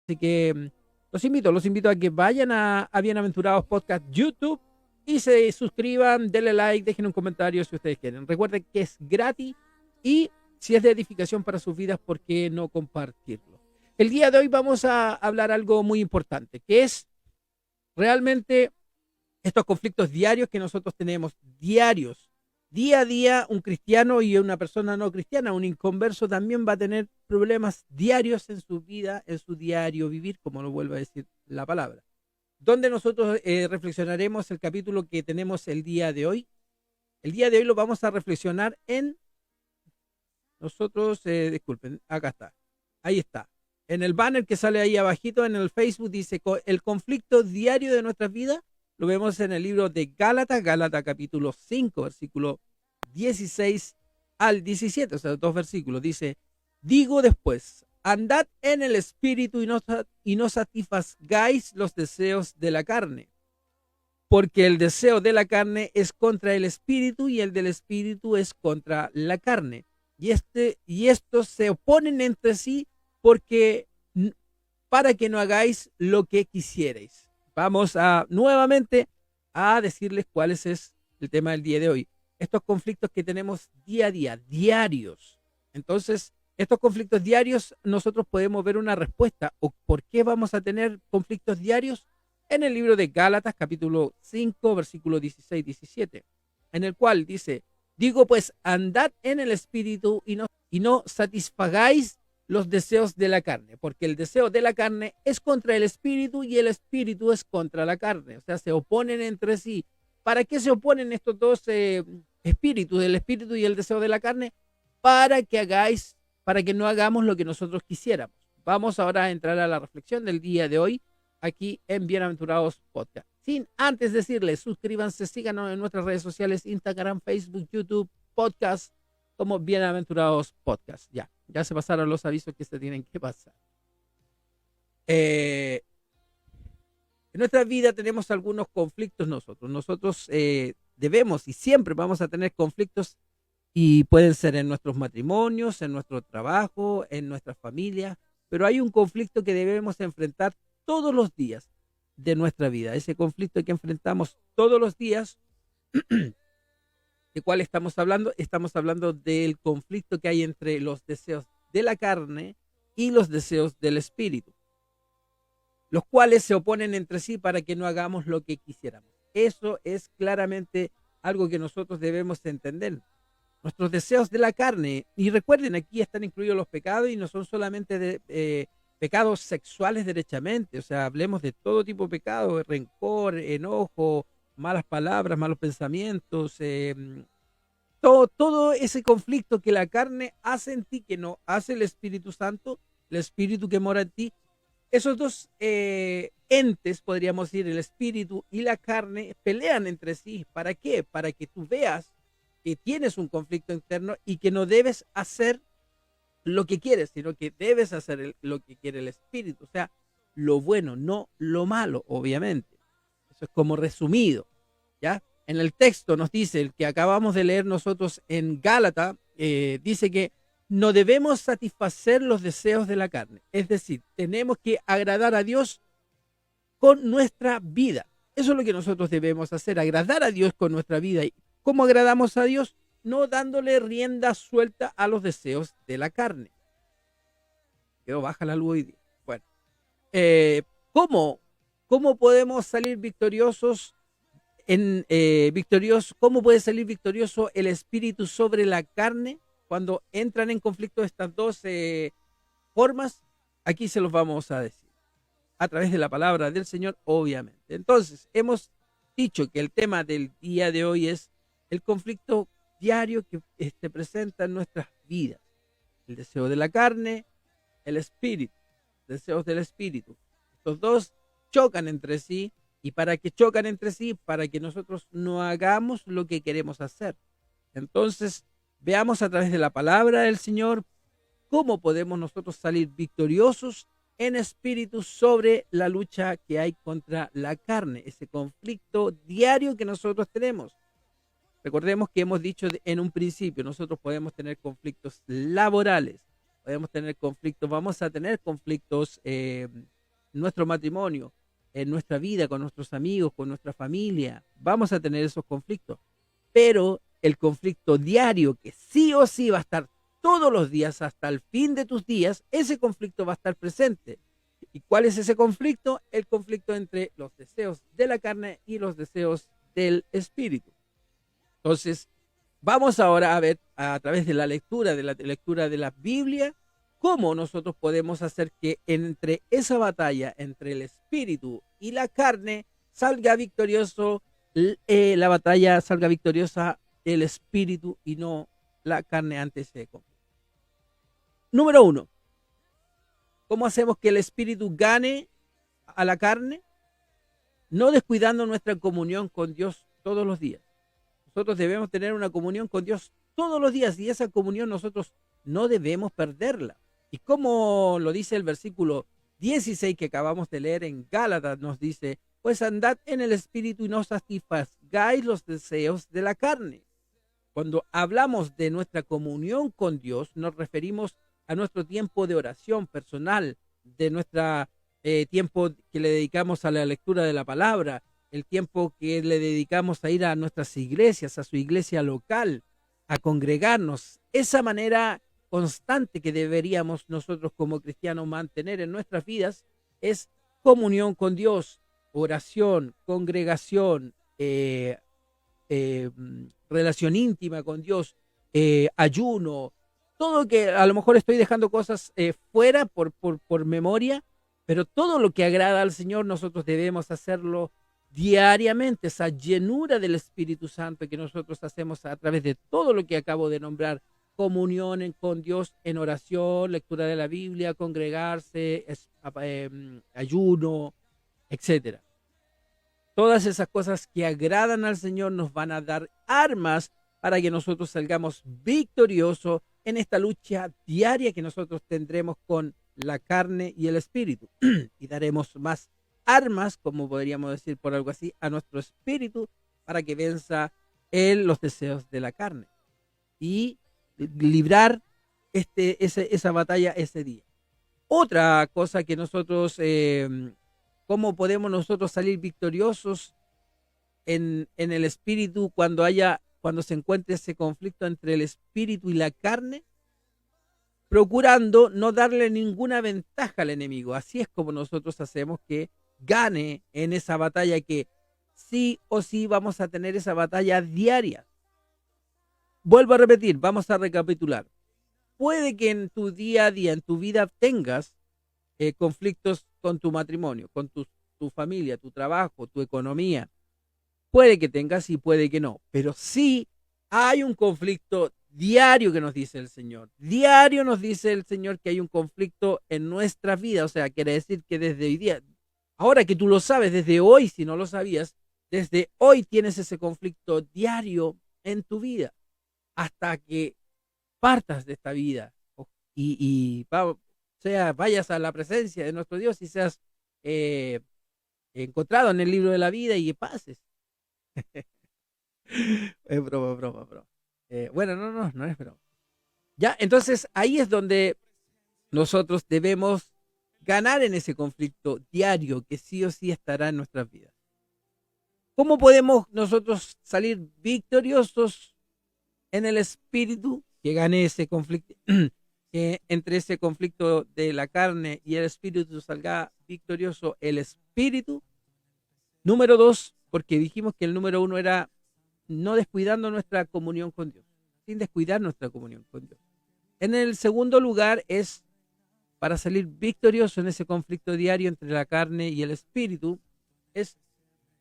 Así que los invito a que vayan a Bienaventurados Podcast YouTube y se suscriban, denle like, dejen un comentario si ustedes quieren. Recuerden que es gratis y si es de edificación para sus vidas, ¿por qué no compartirlo? El día de hoy vamos a hablar algo muy importante, que es realmente estos conflictos diarios que nosotros tenemos, diarios. Día a día, un cristiano y una persona no cristiana, un inconverso, también va a tener problemas diarios en su vida, en su diario vivir, como lo vuelve a decir la palabra. Donde nosotros reflexionaremos el capítulo que tenemos el día de hoy. El día de hoy lo vamos a reflexionar en nosotros, disculpen, acá está, ahí está. En el banner que sale ahí abajito en el Facebook dice el conflicto diario de nuestras vidas. Lo vemos en el libro de Gálatas, Gálatas capítulo 5, versículo 16 al 17, o sea, dos versículos. Dice, digo después, andad en el espíritu y no satisfagáis los deseos de la carne, porque el deseo de la carne es contra el espíritu y el del espíritu es contra la carne. Y estos se oponen entre sí porque para que no hagáis lo que quisierais. Vamos a nuevamente a decirles cuál es el tema del día de hoy. Estos conflictos que tenemos día a día, diarios. Entonces, estos conflictos diarios, nosotros podemos ver una respuesta o por qué vamos a tener conflictos diarios en el libro de Gálatas, capítulo 5, versículo 16-17, en el cual dice, digo pues, andad en el espíritu y no satisfagáis los deseos de la carne, porque el deseo de la carne es contra el espíritu y el espíritu es contra la carne, o sea, se oponen entre sí. ¿Para qué se oponen estos dos espíritus, el espíritu y el deseo de la carne? Para que no hagamos lo que nosotros quisiéramos. Vamos ahora a entrar a la reflexión del día de hoy, aquí en Bienaventurados Podcast. Sin antes decirles, suscríbanse, síganos en nuestras redes sociales, Instagram, Facebook, YouTube, Podcast, como Bienaventurados Podcast. Ya se pasaron los avisos que se tienen que pasar. En nuestra vida tenemos algunos conflictos nosotros. Nosotros debemos y siempre vamos a tener conflictos y pueden ser en nuestros matrimonios, en nuestro trabajo, en nuestra familia, pero hay un conflicto que debemos enfrentar todos los días de nuestra vida. Ese conflicto que enfrentamos todos los días, ¿de cuál estamos hablando? Estamos hablando del conflicto que hay entre los deseos de la carne y los deseos del espíritu, los cuales se oponen entre sí para que no hagamos lo que quisiéramos. Eso es claramente algo que nosotros debemos entender. Nuestros deseos de la carne, y recuerden, aquí están incluidos los pecados y no son solamente pecados sexuales derechamente, o sea, hablemos de todo tipo de pecado, rencor, enojo, malas palabras, malos pensamientos, todo ese conflicto que la carne hace en ti, que no hace el Espíritu Santo, el Espíritu que mora en ti. Esos dos entes, podríamos decir, el espíritu y la carne, pelean entre sí. ¿Para qué? Para que tú veas que tienes un conflicto interno y que no debes hacer lo que quieres, sino que debes hacer lo que quiere el espíritu. O sea, lo bueno, no lo malo, obviamente. Eso es como resumido, ¿ya? En el texto nos dice, el que acabamos de leer nosotros en Gálatas, dice que no debemos satisfacer los deseos de la carne. Es decir, tenemos que agradar a Dios con nuestra vida. Eso es lo que nosotros debemos hacer, agradar a Dios con nuestra vida. ¿Y cómo agradamos a Dios? No dándole rienda suelta a los deseos de la carne. Quedó baja la luz hoy día. Bueno, eh, ¿cómo? ¿Cómo podemos salir victoriosos cómo puede salir victorioso el espíritu sobre la carne cuando entran en conflicto estas dos formas? Aquí se los vamos a decir a través de la palabra del Señor, obviamente. Entonces, hemos dicho que el tema del día de hoy es el conflicto diario que presenta en nuestras vidas. El deseo de la carne, el espíritu, deseos del espíritu. Estos dos chocan entre sí. ¿Y para que chocan entre sí? Para que nosotros no hagamos lo que queremos hacer. Entonces, veamos a través de la palabra del Señor cómo podemos nosotros salir victoriosos en espíritu sobre la lucha que hay contra la carne, ese conflicto diario que nosotros tenemos. Recordemos que hemos dicho en un principio, nosotros podemos tener conflictos laborales, podemos tener conflictos, vamos a tener conflictos nuestro matrimonio, en nuestra vida, con nuestros amigos, con nuestra familia. Vamos a tener esos conflictos. Pero el conflicto diario, que sí o sí va a estar todos los días hasta el fin de tus días, ese conflicto va a estar presente. ¿Y cuál es ese conflicto? El conflicto entre los deseos de la carne y los deseos del espíritu. Entonces, vamos ahora a ver a través de la lectura de la Biblia, cómo nosotros podemos hacer que entre esa batalla entre el espíritu y la carne salga victorioso, la batalla salga victoriosa el espíritu y no la carne ante ese conflicto. Número uno, ¿cómo hacemos que el espíritu gane a la carne? No descuidando nuestra comunión con Dios todos los días. Nosotros debemos tener una comunión con Dios todos los días y esa comunión nosotros no debemos perderla. Y como lo dice el versículo 16 que acabamos de leer en Gálatas, nos dice, pues andad en el espíritu y no satisfagáis los deseos de la carne. Cuando hablamos de nuestra comunión con Dios, nos referimos a nuestro tiempo de oración personal, de nuestro tiempo que le dedicamos a la lectura de la palabra, el tiempo que le dedicamos a ir a nuestras iglesias, a su iglesia local, a congregarnos. Esa manera constante que deberíamos nosotros como cristianos mantener en nuestras vidas es comunión con Dios, oración, congregación, relación íntima con Dios, ayuno, todo que a lo mejor estoy dejando cosas fuera por memoria, pero todo lo que agrada al Señor nosotros debemos hacerlo diariamente, esa llenura del Espíritu Santo que nosotros hacemos a través de todo lo que acabo de nombrar, comunión con Dios en oración, lectura de la Biblia, congregarse, ayuno, etcétera. Todas esas cosas que agradan al Señor nos van a dar armas para que nosotros salgamos victoriosos en esta lucha diaria que nosotros tendremos con la carne y el espíritu. Y daremos más armas, como podríamos decir por algo así, a nuestro espíritu para que venza los deseos de la carne y librar esa batalla ese día. Otra cosa que nosotros, ¿cómo podemos nosotros salir victoriosos en el espíritu cuando se encuentre ese conflicto entre el espíritu y la carne? Procurando no darle ninguna ventaja al enemigo. Así es como nosotros hacemos que gane en esa batalla, que sí o sí vamos a tener esa batalla diaria. Vuelvo a repetir, vamos a recapitular. Puede que en tu día a día, en tu vida, tengas conflictos con tu matrimonio, con tu familia, tu trabajo, tu economía. Puede que tengas y puede que no, pero sí hay un conflicto diario que nos dice el Señor. Diario nos dice el Señor que hay un conflicto en nuestra vida. O sea, quiere decir que desde hoy día, ahora que tú lo sabes, desde hoy, si no lo sabías, desde hoy tienes ese conflicto diario en tu vida hasta que partas de esta vida vayas a la presencia de nuestro Dios y seas encontrado en el libro de la vida y pases. Es broma, broma, broma. Bueno, no es broma. Ya, entonces ahí es donde nosotros debemos ganar en ese conflicto diario que sí o sí estará en nuestras vidas. ¿Cómo podemos nosotros salir victoriosos en el espíritu? Que gane ese conflicto, que entre ese conflicto de la carne y el espíritu salga victorioso el espíritu. Número 2, porque dijimos que el número 1 era no descuidando nuestra comunión con Dios, sin descuidar nuestra comunión con Dios. En el segundo lugar es, para salir victorioso en ese conflicto diario entre la carne y el espíritu, es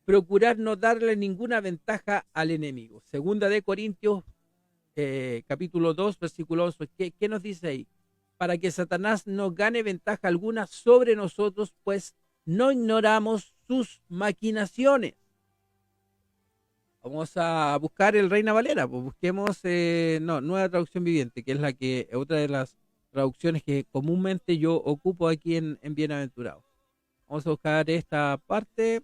procurar no darle ninguna ventaja al enemigo. Segunda de Corintios, capítulo 2, versículo 11. ¿Qué nos dice ahí? Para que Satanás no gane ventaja alguna sobre nosotros, pues no ignoramos sus maquinaciones. Vamos a buscar el Reina Valera, pues busquemos Nueva Traducción Viviente, que es otra de las traducciones que comúnmente yo ocupo aquí en Bienaventurado. Vamos a buscar esta parte.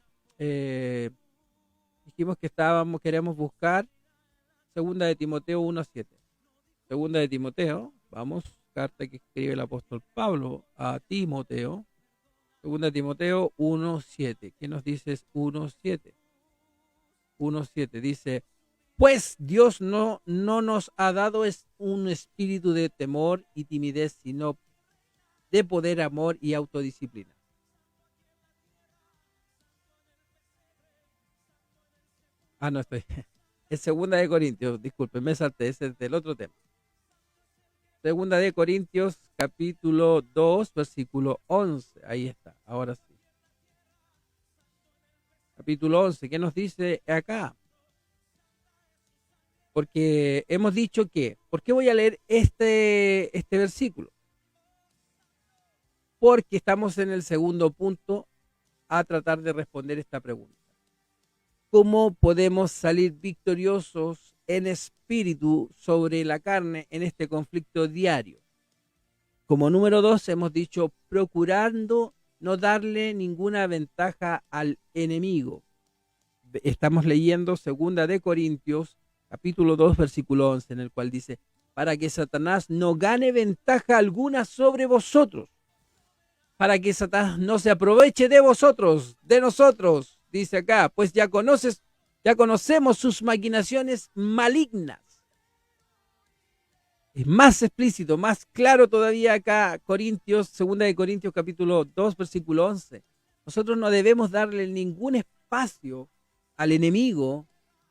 Dijimos que queremos buscar Segunda de Timoteo 1:7. Segunda de Timoteo, vamos, carta que escribe el apóstol Pablo a Timoteo. Segunda Timoteo 1:7. ¿Qué nos dice 1:7? 1:7 dice, pues Dios no nos ha dado un espíritu de temor y timidez, sino de poder, amor y autodisciplina. No estoy. Es Segunda de Corintios, disculpe, me salté, ese es del otro tema. Segunda de Corintios, capítulo 2, versículo 11. Ahí está, ahora sí. Capítulo 11, ¿qué nos dice acá? Porque hemos dicho que, ¿por qué voy a leer este versículo? Porque estamos en el segundo punto a tratar de responder esta pregunta. ¿Cómo podemos salir victoriosos en espíritu sobre la carne en este conflicto diario? Como número 2 hemos dicho, procurando no darle ninguna ventaja al enemigo. Estamos leyendo Segunda de Corintios, capítulo 2, versículo 11, en el cual dice, para que Satanás no gane ventaja alguna sobre vosotros, para que Satanás no se aproveche de vosotros, de nosotros, dice acá, pues ya conocemos sus maquinaciones malignas. Es más explícito, más claro todavía acá, Segunda de Corintios, capítulo 2, versículo 11. Nosotros no debemos darle ningún espacio al enemigo,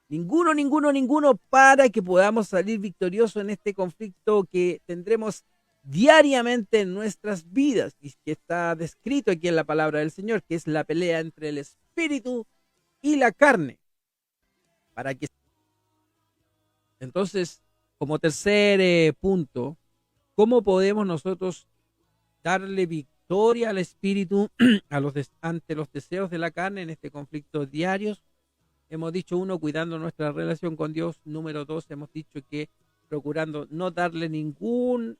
ninguno, para que podamos salir victoriosos en este conflicto que tendremos diariamente en nuestras vidas, y que está descrito aquí en la palabra del Señor, que es la pelea entre el espíritu y la carne. Para que entonces, como tercer punto, ¿cómo podemos nosotros darle victoria al espíritu ante los deseos de la carne en este conflicto diarios? Hemos dicho, uno, cuidando nuestra relación con Dios. Número 2, hemos dicho que procurando no darle ningún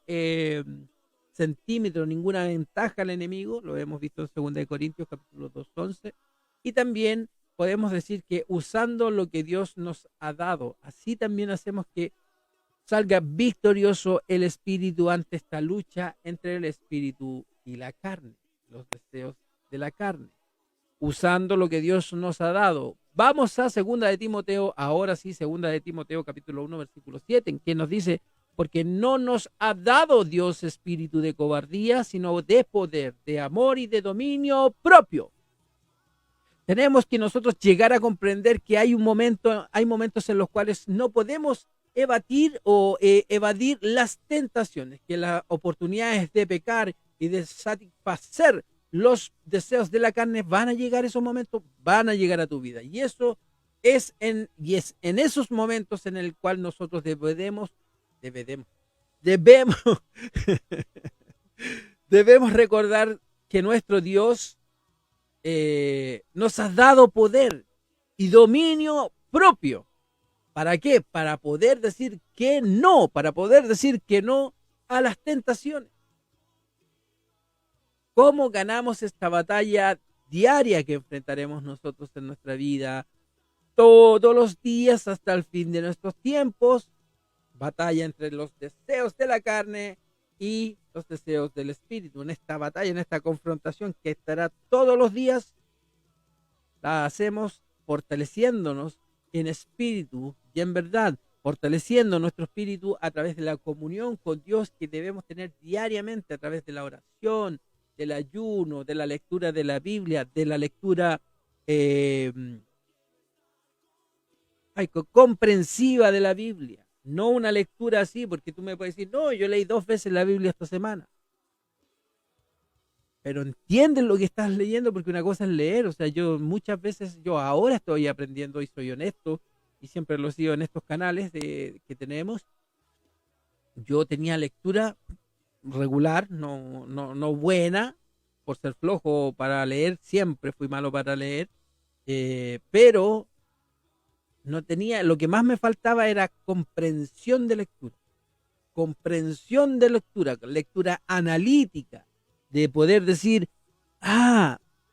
centímetro, ninguna ventaja al enemigo. Lo hemos visto en 2 Corintios, capítulo 2, 11. Y también podemos decir que usando lo que Dios nos ha dado, así también hacemos que salga victorioso el espíritu ante esta lucha entre el espíritu y la carne, los deseos de la carne, usando lo que Dios nos ha dado. Vamos a Segunda de Timoteo, ahora sí, Segunda de Timoteo, capítulo 1, versículo 7, en que nos dice, porque no nos ha dado Dios espíritu de cobardía, sino de poder, de amor y de dominio propio. Tenemos que nosotros llegar a comprender que hay momentos en los cuales no podemos evadir las tentaciones, que las oportunidades de pecar y de satisfacer los deseos de la carne van a llegar, esos momentos van a llegar a tu vida, y eso es en esos momentos en el cual nosotros debemos debemos recordar que nuestro Dios nos ha dado poder y dominio propio. ¿Para qué? Para poder decir que no, a las tentaciones. ¿Cómo ganamos esta batalla diaria que enfrentaremos nosotros en nuestra vida todos los días hasta el fin de nuestros tiempos? Batalla entre los deseos de la carne y los deseos del espíritu. En esta batalla, en esta confrontación que estará todos los días, la hacemos fortaleciéndonos en espíritu y en verdad, fortaleciendo nuestro espíritu a través de la comunión con Dios que debemos tener diariamente, a través de la oración, del ayuno, de la lectura de la Biblia, de la lectura comprensiva de la Biblia. No una lectura así, porque tú me puedes decir, no, yo leí 2 veces la Biblia esta semana. Pero entiendes lo que estás leyendo, porque una cosa es leer. O sea, yo muchas veces, yo ahora estoy aprendiendo y soy honesto, y siempre lo he sido en estos canales que tenemos. Yo tenía lectura regular, no buena, por ser flojo para leer, siempre fui malo para leer, pero no tenía, lo que más me faltaba era comprensión de lectura analítica, de poder decir,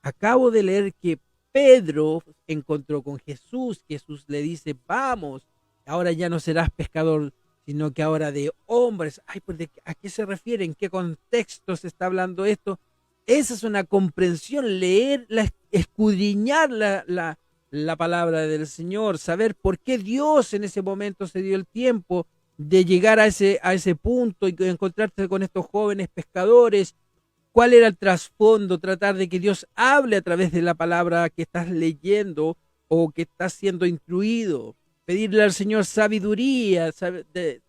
acabo de leer que Pedro encontró con Jesús, Jesús le dice, vamos, ahora ya no serás pescador, sino que ahora de hombres. Pues ¿a qué se refiere? ¿En qué contexto se está hablando esto? Esa es una comprensión, leer, escudriñar la palabra del Señor, saber por qué Dios en ese momento se dio el tiempo de llegar a ese punto y encontrarse con estos jóvenes pescadores. ¿Cuál era el trasfondo? Tratar de que Dios hable a través de la palabra que estás leyendo o que estás siendo instruido. Pedirle al Señor sabiduría,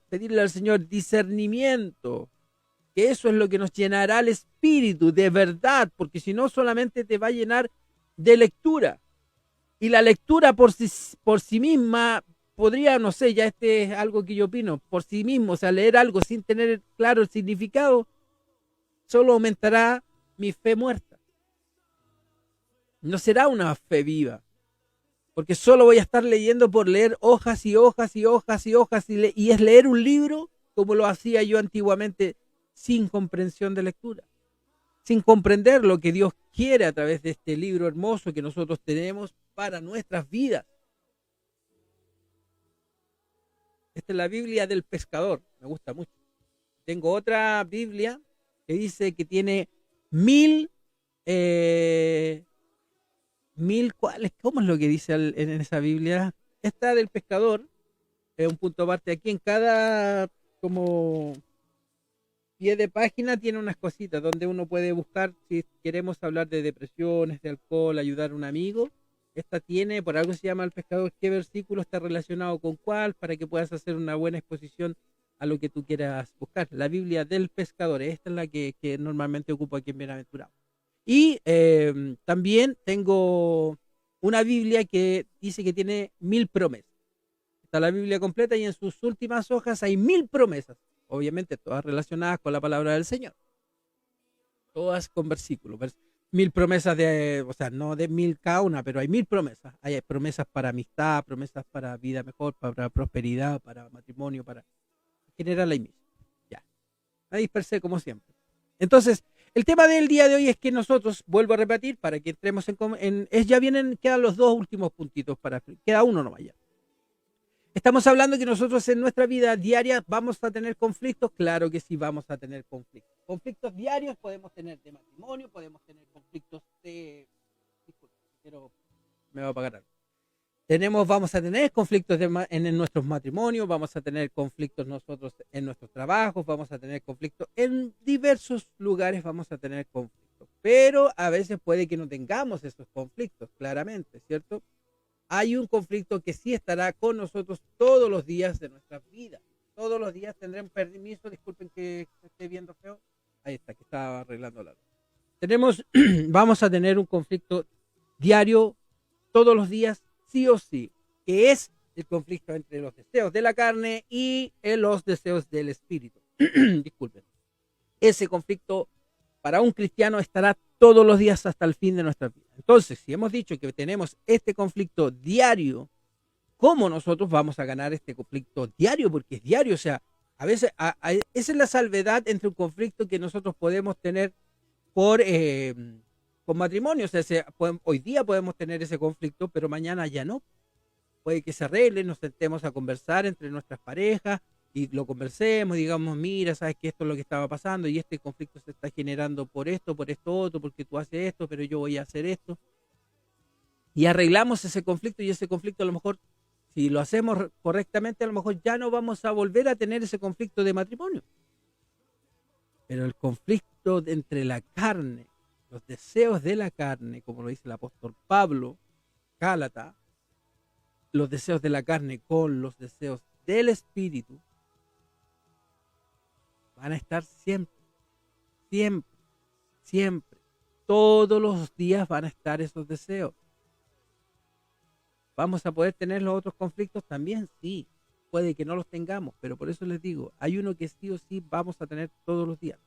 pedirle al Señor discernimiento, que eso es lo que nos llenará el espíritu de verdad, porque si no solamente te va a llenar de lectura. Y la lectura por sí misma podría, no sé, ya este es algo que yo opino, por sí mismo, o sea, leer algo sin tener claro el significado, solo aumentará mi fe muerta. No será una fe viva, porque solo voy a estar leyendo por leer hojas y hojas y hojas y hojas, y es leer un libro como lo hacía yo antiguamente, sin comprensión de lectura, sin comprender lo que Dios quiere a través de este libro hermoso que nosotros tenemos para nuestras vidas. Esta es la Biblia del pescador, me gusta mucho. Tengo otra Biblia que dice que tiene 1000, eh, 1000, ¿cuáles? ¿Cómo es lo que dice en esa Biblia? Esta del pescador, es un punto aparte. Aquí en cada como pie de página tiene unas cositas donde uno puede buscar si queremos hablar de depresiones, de alcohol, ayudar a un amigo. Esta tiene, por algo se llama el pescador, qué versículo está relacionado con cuál, para que puedas hacer una buena exposición a lo que tú quieras buscar. La Biblia del pescador, esta es la que normalmente ocupo aquí en Bienaventurado. Y también tengo una Biblia que dice que tiene 1000 promesas. Está la Biblia completa y en sus últimas hojas hay 1000 promesas, obviamente todas relacionadas con la palabra del Señor, todas con versículos, 1000 promesas o sea, no de 1000 cada una, pero hay 1000 promesas. Hay promesas para amistad, promesas para vida mejor, para prosperidad, para matrimonio, para generar la misma. Ya, me dispersé como siempre. Entonces, el tema del día de hoy es que nosotros, vuelvo a repetir, para que entremos ya quedan los dos últimos puntitos, queda uno nomás ya. Estamos hablando que nosotros en nuestra vida diaria vamos a tener conflictos, claro que sí vamos a tener conflictos. Conflictos diarios podemos tener de matrimonio, podemos tener conflictos de... Disculpe, pero me va a apagar algo. Vamos a tener conflictos en nuestros matrimonios, vamos a tener conflictos nosotros en nuestros trabajos, vamos a tener conflictos en diversos lugares, vamos a tener conflictos. Pero a veces puede que no tengamos esos conflictos, claramente, ¿cierto? Hay un conflicto que sí estará con nosotros todos los días de nuestras vidas. Todos los días tendrán permiso, disculpen que esté viendo feo. Ahí está, que estaba arreglando la luz. Vamos a tener un conflicto diario, todos los días, sí o sí, que es el conflicto entre los deseos de la carne y los deseos del espíritu. Disculpen. Ese conflicto para un cristiano estará todos los días hasta el fin de nuestra vida. Entonces, si hemos dicho que tenemos este conflicto diario, ¿cómo nosotros vamos a ganar este conflicto diario? Porque es diario, o sea, a veces esa es la salvedad entre un conflicto que nosotros podemos tener con matrimonio. O sea, hoy día podemos tener ese conflicto, pero mañana ya no. Puede que se arregle, nos sentemos a conversar entre nuestras parejas y lo conversemos, digamos, mira, sabes que esto es lo que estaba pasando y este conflicto se está generando por esto otro, porque tú haces esto, pero yo voy a hacer esto. Y arreglamos ese conflicto y ese conflicto a lo mejor, si lo hacemos correctamente, a lo mejor ya no vamos a volver a tener ese conflicto de matrimonio. Pero el conflicto entre la carne, los deseos de la carne, como lo dice el apóstol Pablo, Gálata, los deseos de la carne con los deseos del espíritu, van a estar siempre, siempre, siempre. Todos los días van a estar esos deseos. ¿Vamos a poder tener los otros conflictos también? Sí, puede que no los tengamos, pero por eso les digo, hay uno que sí o sí vamos a tener todos los días,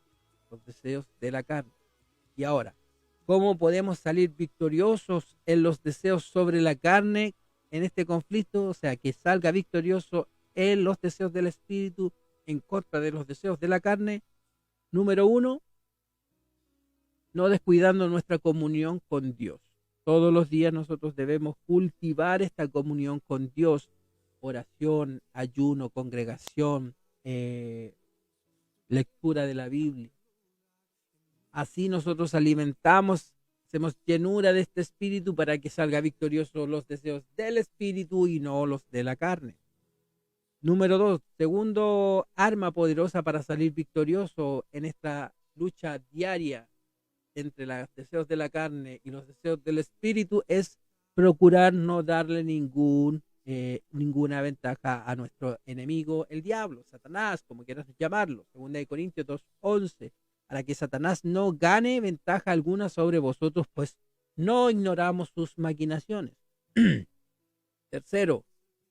los deseos de la carne. Y ahora, ¿cómo podemos salir victoriosos en los deseos sobre la carne en este conflicto? O sea, que salga victorioso en los deseos del espíritu en contra de los deseos de la carne. Número 1, no descuidando nuestra comunión con Dios. Todos los días nosotros debemos cultivar esta comunión con Dios, oración, ayuno, congregación, lectura de la Biblia. Así nosotros alimentamos, hacemos llenura de este espíritu para que salga victorioso los deseos del espíritu y no los de la carne. Número 2, segundo arma poderosa para salir victorioso en esta lucha diaria entre los deseos de la carne y los deseos del espíritu es procurar no darle ninguna ventaja a nuestro enemigo, el diablo, Satanás, como quieras llamarlo. Segunda de Corintios 2:11, para que Satanás no gane ventaja alguna sobre vosotros, pues no ignoramos sus maquinaciones. Tercero,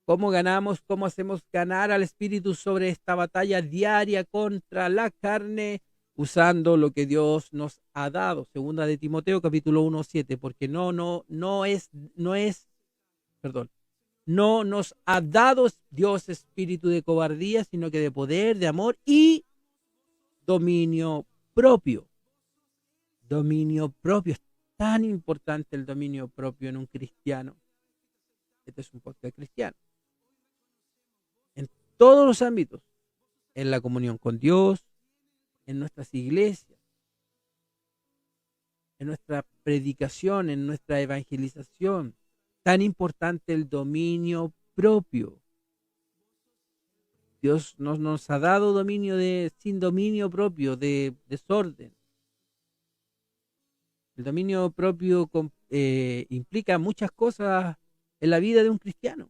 ¿cómo ganamos? ¿Cómo hacemos ganar al espíritu sobre esta batalla diaria contra la carne? Usando lo que Dios nos ha dado. Segunda de Timoteo, capítulo 1:7, porque no nos ha dado Dios espíritu de cobardía, sino que de poder, de amor y dominio propio. Dominio propio. Es tan importante el dominio propio en un cristiano. Este es un podcast cristiano. En todos los ámbitos. En la comunión con Dios, en nuestras iglesias, en nuestra predicación, en nuestra evangelización. Tan importante el dominio propio. Dios nos ha dado dominio sin dominio propio, de desorden. El dominio propio implica muchas cosas en la vida de un cristiano.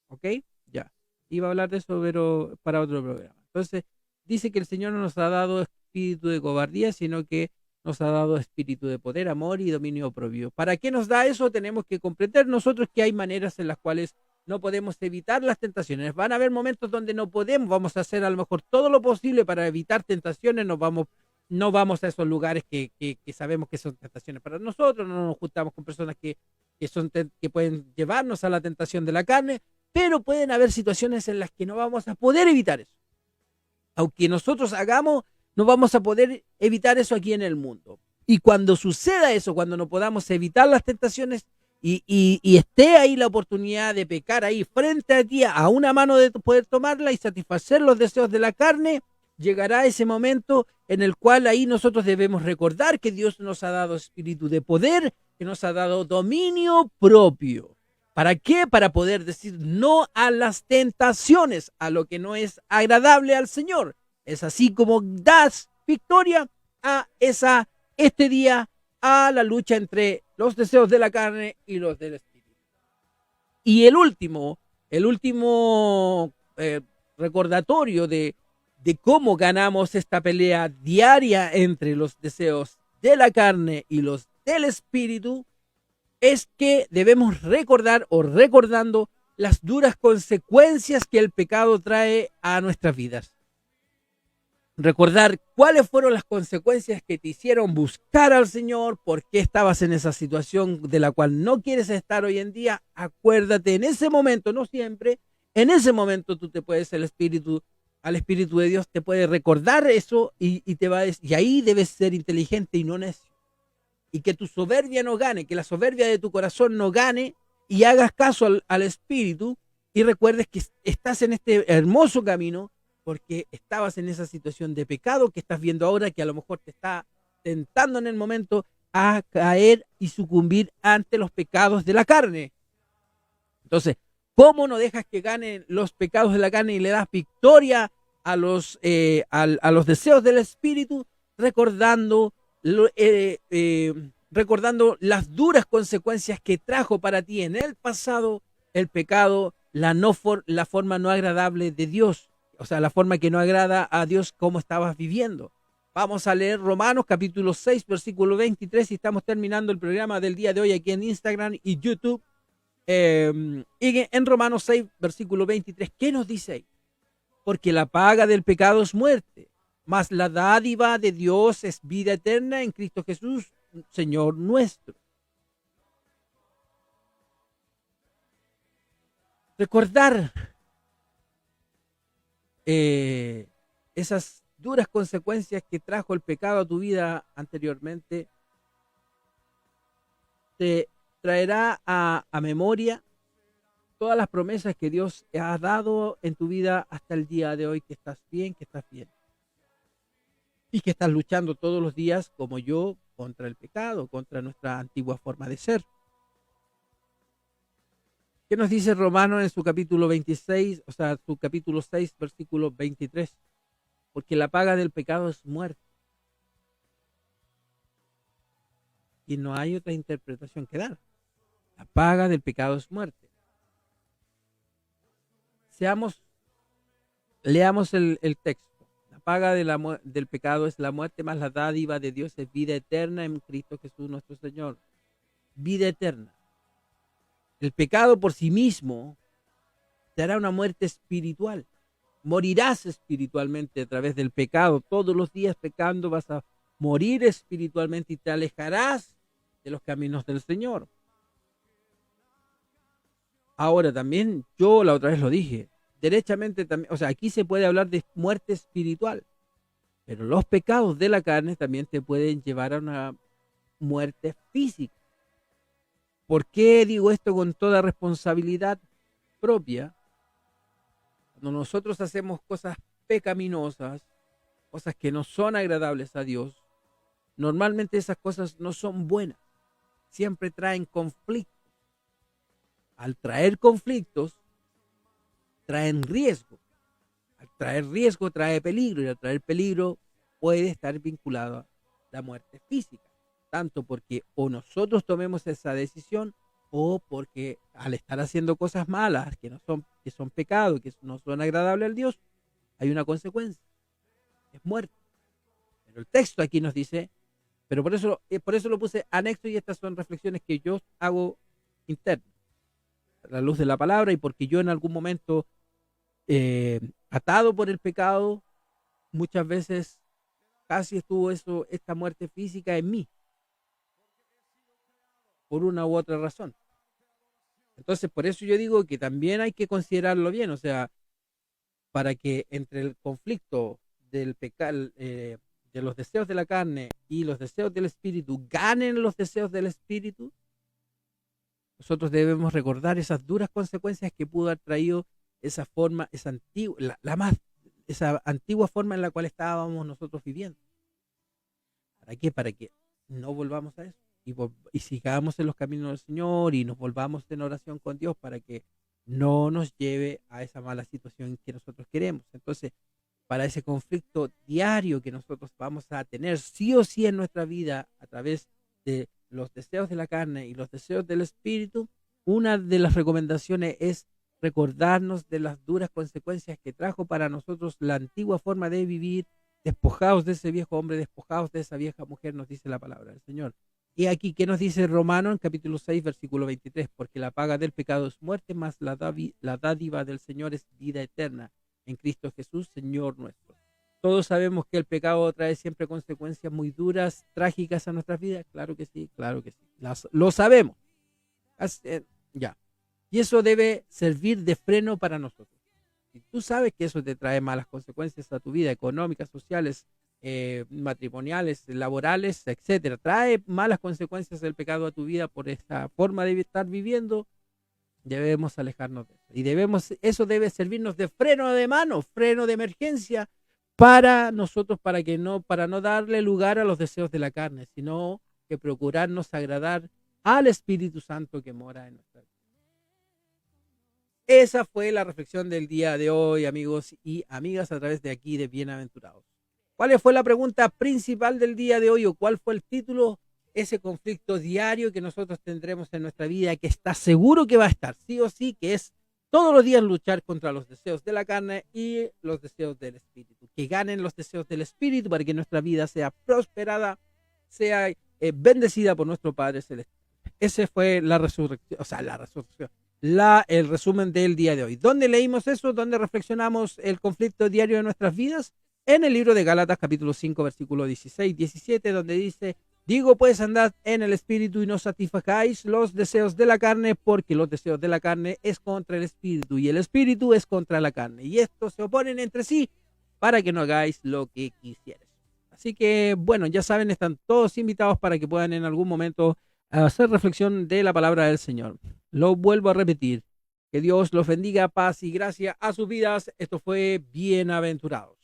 ¿Ok? Ya. Iba a hablar de eso, pero para otro programa. Entonces, dice que el Señor no nos ha dado espíritu de cobardía, sino que nos ha dado espíritu de poder, amor y dominio propio. ¿Para qué nos da eso? Tenemos que comprender nosotros que hay maneras en las cuales no podemos evitar las tentaciones. Van a haber momentos donde no podemos, vamos a hacer a lo mejor todo lo posible para evitar tentaciones, no vamos a esos lugares que sabemos que son tentaciones para nosotros, no nos juntamos con personas que pueden llevarnos a la tentación de la carne, pero pueden haber situaciones en las que no vamos a poder evitar eso. Aunque nosotros hagamos, no vamos a poder evitar eso aquí en el mundo. Y cuando suceda eso, cuando no podamos evitar las tentaciones y esté ahí la oportunidad de pecar ahí frente a ti, a una mano de poder tomarla y satisfacer los deseos de la carne, llegará ese momento en el cual ahí nosotros debemos recordar que Dios nos ha dado espíritu de poder, que nos ha dado dominio propio. ¿Para qué? Para poder decir no a las tentaciones, a lo que no es agradable al Señor. Es así como das victoria a este día, a la lucha entre los deseos de la carne y los del espíritu. Y el último recordatorio de cómo ganamos esta pelea diaria entre los deseos de la carne y los del espíritu es que debemos recordando las duras consecuencias que el pecado trae a nuestras vidas. Recordar cuáles fueron las consecuencias que te hicieron buscar al Señor, por qué estabas en esa situación de la cual no quieres estar hoy en día. Acuérdate en ese momento, no siempre, en ese momento tú te puedes, al Espíritu de Dios te puede recordar eso y te va a decir, y ahí debes ser inteligente y no necio. Y que tu soberbia no gane, que la soberbia de tu corazón no gane, y hagas caso al Espíritu y recuerdes que estás en este hermoso camino porque estabas en esa situación de pecado que estás viendo ahora, que a lo mejor te está tentando en el momento a caer y sucumbir ante los pecados de la carne. Entonces, ¿cómo no dejas que ganen los pecados de la carne y le das victoria a los deseos del Espíritu? Recordando las duras consecuencias que trajo para ti en el pasado el pecado, la forma no agradable de Dios, o sea, la forma que no agrada a Dios como estabas viviendo. Vamos a leer Romanos capítulo 6, versículo 23 y estamos terminando el programa del día de hoy aquí en Instagram y YouTube. Y en Romanos 6, versículo 23, ¿qué nos dice ahí? Porque la paga del pecado es muerte, mas la dádiva de Dios es vida eterna en Cristo Jesús, Señor nuestro. Recordar esas duras consecuencias que trajo el pecado a tu vida anteriormente te traerá a memoria todas las promesas que Dios te ha dado en tu vida hasta el día de hoy, que estás bien, que estás bien. y que estás luchando todos los días, como yo, contra el pecado, contra nuestra antigua forma de ser. ¿Qué nos dice Romano en su capítulo 26, o sea, su capítulo 6, versículo 23? Porque la paga del pecado es muerte. Y no hay otra interpretación que dar. La paga del pecado es muerte. Leamos el texto. La paga del pecado es la muerte, más la dádiva de Dios es vida eterna en Cristo Jesús nuestro Señor. Vida eterna. El pecado por sí mismo te hará una muerte espiritual. Morirás espiritualmente a través del pecado. Todos los días pecando vas a morir espiritualmente y te alejarás de los caminos del Señor. Ahora también, yo la otra vez lo dije, derechamente también, o sea, aquí se puede hablar de muerte espiritual, pero los pecados de la carne también te pueden llevar a una muerte física. ¿Por qué digo esto con toda responsabilidad propia? Cuando nosotros hacemos cosas pecaminosas, cosas que no son agradables a Dios, normalmente esas cosas no son buenas, siempre traen conflictos. Al traer conflictos, traen riesgo. Al traer riesgo, trae peligro. Y al traer peligro, puede estar vinculado a la muerte física. Tanto porque o nosotros tomemos esa decisión, o porque al estar haciendo cosas malas, que son pecados, que no son agradables al Dios, hay una consecuencia. Es muerte. Pero el texto aquí nos dice, pero por eso lo puse anexo, y estas son reflexiones que yo hago internas, a la luz de la palabra, y porque yo en algún momento, atado por el pecado, muchas veces casi estuvo esta muerte física en mí, por una u otra razón. Entonces, por eso yo digo que también hay que considerarlo bien, o sea, para que entre el conflicto del pecado, de los deseos de la carne y los deseos del espíritu, ganen los deseos del espíritu, nosotros debemos recordar esas duras consecuencias que pudo haber traído esa forma, esa antigua, esa antigua forma en la cual estábamos nosotros viviendo. ¿Para qué? Para que no volvamos a eso y sigamos en los caminos del Señor y nos volvamos en oración con Dios para que no nos lleve a esa mala situación que nosotros queremos. Entonces, para ese conflicto diario que nosotros vamos a tener sí o sí en nuestra vida a través de los deseos de la carne y los deseos del espíritu, una de las recomendaciones es recordarnos de las duras consecuencias que trajo para nosotros la antigua forma de vivir, despojados de ese viejo hombre, despojados de esa vieja mujer, nos dice la palabra del Señor. Y aquí, ¿qué nos dice Romano en capítulo 6, versículo 23? Porque la paga del pecado es muerte, mas la dádiva del Señor es vida eterna en Cristo Jesús, Señor nuestro. Todos sabemos que el pecado trae siempre consecuencias muy duras, trágicas a nuestras vidas. Claro que sí, claro que sí. Lo sabemos. Ya. Y eso debe servir de freno para nosotros. Si tú sabes que eso te trae malas consecuencias a tu vida, económicas, sociales, matrimoniales, laborales, etcétera, trae malas consecuencias del pecado a tu vida por esta forma de estar viviendo, debemos alejarnos de eso. Y eso debe servirnos de freno de mano, freno de emergencia para nosotros, para no darle lugar a los deseos de la carne, sino que procurarnos agradar al Espíritu Santo que mora en nuestra vida. Esa fue la reflexión del día de hoy, amigos y amigas, a través de aquí de Bienaventurados. ¿Cuál fue la pregunta principal del día de hoy o cuál fue el título? Ese conflicto diario que nosotros tendremos en nuestra vida, que está seguro que va a estar, sí o sí, que es todos los días luchar contra los deseos de la carne y los deseos del espíritu. Que ganen los deseos del espíritu para que nuestra vida sea prosperada, sea bendecida por nuestro Padre Celestial. Ese fue la resurrección, el resumen del día de hoy. ¿Dónde leímos eso? ¿Dónde reflexionamos el conflicto diario de nuestras vidas? En el libro de Gálatas, capítulo 5, versículo 16, 17, donde dice: digo pues, andad en el espíritu y no satisfagáis los deseos de la carne, porque los deseos de la carne es contra el espíritu y el espíritu es contra la carne. Y estos se oponen entre sí para que no hagáis lo que quisieres. Así que, bueno, ya saben, están todos invitados para que puedan en algún momento hacer reflexión de la palabra del Señor. Lo vuelvo a repetir. Que Dios los bendiga, paz y gracia a sus vidas. Esto fue Bienaventurados.